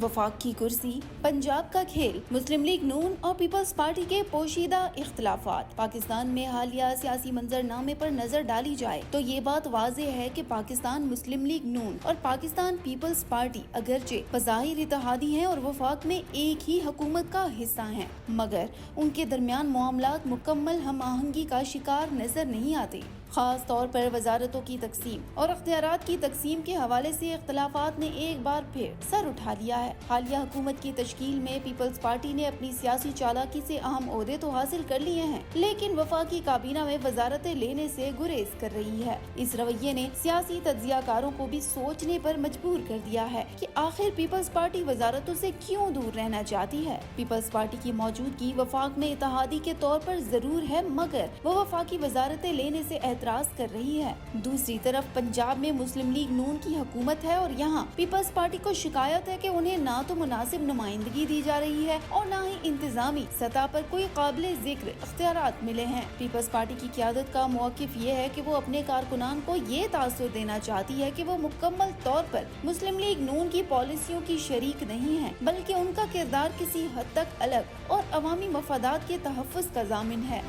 वफाक की कुर्सी, पंजाब का खेल, मुस्लिम लीग नून और पीपल्स पार्टी के पोशीदा इख्तलाफात। पाकिस्तान में हालिया सियासी मंजरनामे पर नजर डाली जाए तो ये बात वाज़ेह है कि पाकिस्तान मुस्लिम लीग नून और पाकिस्तान पीपल्स पार्टी अगरचे बज़ाहिर इत्तेहादी हैं और वफाक में एक ही हुकूमत का हिस्सा हैं, मगर उनके दरमियान मामलात मुकम्मल हम आहंगी का शिकार नजर नहीं आते। खास तौर पर वजारतों की तकसीम और अख्तियारात की तकसीम के हवाले से इख्तलाफात ने एक बार फिर सर उठा लिया है। हालिया हुकूमत की तश्कील में पीपल्स पार्टी ने अपनी सियासी चालाकी से अहम ओहदे तो हासिल कर लिए हैं, लेकिन वफाकी काबीना में वजारतें लेने से गुरेज कर रही है। इस रवैये ने सियासी तज्जियाकारों को भी सोचने पर मजबूर कर दिया है कि आखिर पीपल्स पार्टी वजारतों से क्यों दूर रहना चाहती है। पीपल्स पार्टी की मौजूदगी वफाक में इत्तेहादी के तौर पर जरूर है, मगर वो वफाकी वजारतें लेने से एतराज कर रही है। दूसरी तरफ पंजाब में मुस्लिम लीग नून की हुकूमत है और यहाँ पीपल्स पार्टी को शिकायत है कि उन्हें ना तो मुनासिब नुमाइंदगी दी जा रही है और ना ही इंतजामी सतह पर कोई काबिल जिक्र इख्तियारात मिले हैं। पीपल्स पार्टी की क़यादत का मौक़िफ़ ये है कि वो अपने कारकुनान को ये तासुर देना चाहती है कि वो मुकम्मल तौर पर मुस्लिम लीग नून की पॉलिसियों की शरीक नहीं है, बल्कि उनका किरदार किसी हद तक अलग और अवामी मफादात के तहफ़्फ़ुज़ का ज़ामिन है।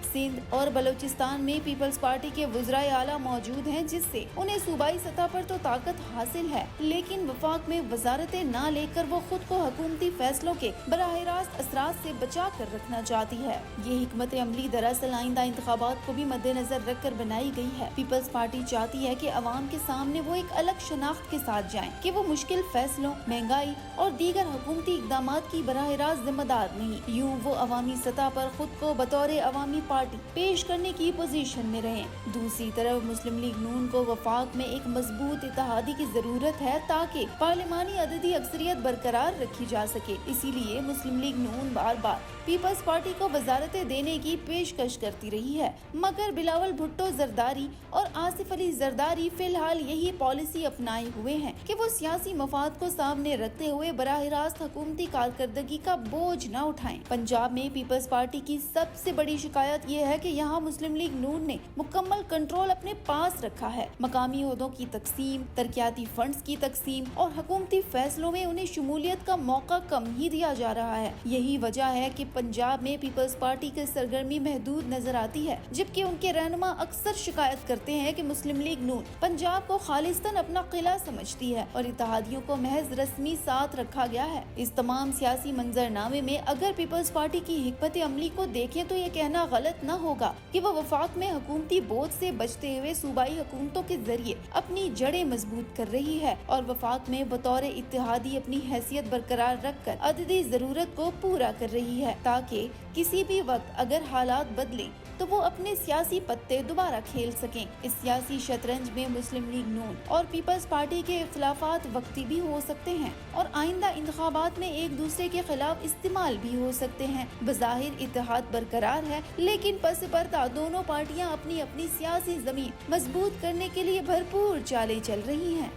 सिंध और बलूचिस्तान में पीपल्स पार्टी के वज़राए आला मौजूद हैं, जिससे उन्हें सूबाई सतह पर तो ताकत हासिल है, लेकिन वफाक में वजारतें ना लेकर वो खुद को हुकूमती फैसलों के बराह रास्त असरात से बचा कर रखना चाहती है। ये हिकमत अमली दरअसल आइंदा इंतखाबात को भी मद्देनजर रख कर बनाई गई है। पीपल्स पार्टी चाहती है कि अवाम के सामने वो एक अलग शनाख्त के साथ जाएं कि वो मुश्किल फैसलों, महंगाई और दीगर हुकूमती इक़दामात की बराह रास्त जिम्मेदार नहीं। यूँ वो अवामी सतह पर खुद को बतौर अवामी पार्टी पेश करने की पोजीशन में रहे। दूसरी तरफ मुस्लिम लीग नून को वफाक में एक मजबूत इत्तेहादी की जरूरत है ताकि पार्लिमानी अददी अक्सरियत बरकरार रखी जा सके। इसीलिए मुस्लिम लीग नून बार बार पीपल्स पार्टी को वजारतें देने की पेशकश करती रही है, मगर बिलावल भुट्टो जरदारी और आसिफ अली जरदारी फिलहाल यही पॉलिसी अपनाए हुए हैं कि वो सियासी मफाद को सामने रखते हुए बराह रास्त हुकूमती कारकर्दगी का बोझ न उठाएं। पंजाब में पीपल्स पार्टी की सबसे बड़ी शिकायत ये है कि यहाँ मुस्लिम लीग नून ने मुकम्मल कंट्रोल अपने पास रखा है। मकामी ओहदों की तकसीम, तरक्याती फंड्स की तकसीम और हुकूमती फैसलों में उन्हें शमूलियत का मौका कम ही दिया जा रहा है। यही वजह है कि पंजाब में पीपल्स पार्टी की सरगर्मी महदूद नजर आती है, जबकि उनके रहनुमा अक्सर शिकायत करते हैं कि मुस्लिम लीग नून पंजाब को खालिस्तान अपना किला समझती है और इत्तेहादियों को महज रस्मी साथ रखा गया है। इस तमाम सियासी मंजरनामे में अगर पीपल्स पार्टी की हिकमत अमली को देखें तो ये कहना गलत न होगा कि वो वफाक में हुकूमती बोझ से बचते हुए सूबाई हुकूमतों के जरिए अपनी जड़ें मजबूत कर रही है और वफाक में बतौर इत्तेहादी अपनी हैसियत बरकरार रखकर अददी जरूरत को पूरा कर रही है, ताकि किसी भी वक्त अगर हालात बदले तो वो अपने सियासी पत्ते दोबारा खेल सकें। इस सियासी शतरंज में मुस्लिम लीग नून और पीपल्स पार्टी के इख्तिलाफात वक्ती भी हो सकते हैं और आइंदा इंतखाबात में एक दूसरे के खिलाफ इस्तेमाल भी हो सकते हैं। बज़ाहिर इत्तेहाद बरकरार है, लेकिन पस पर्दा दोनों पार्टियां अपनी अपनी सियासी जमीन मजबूत करने के लिए भरपूर चालें चल रही हैं।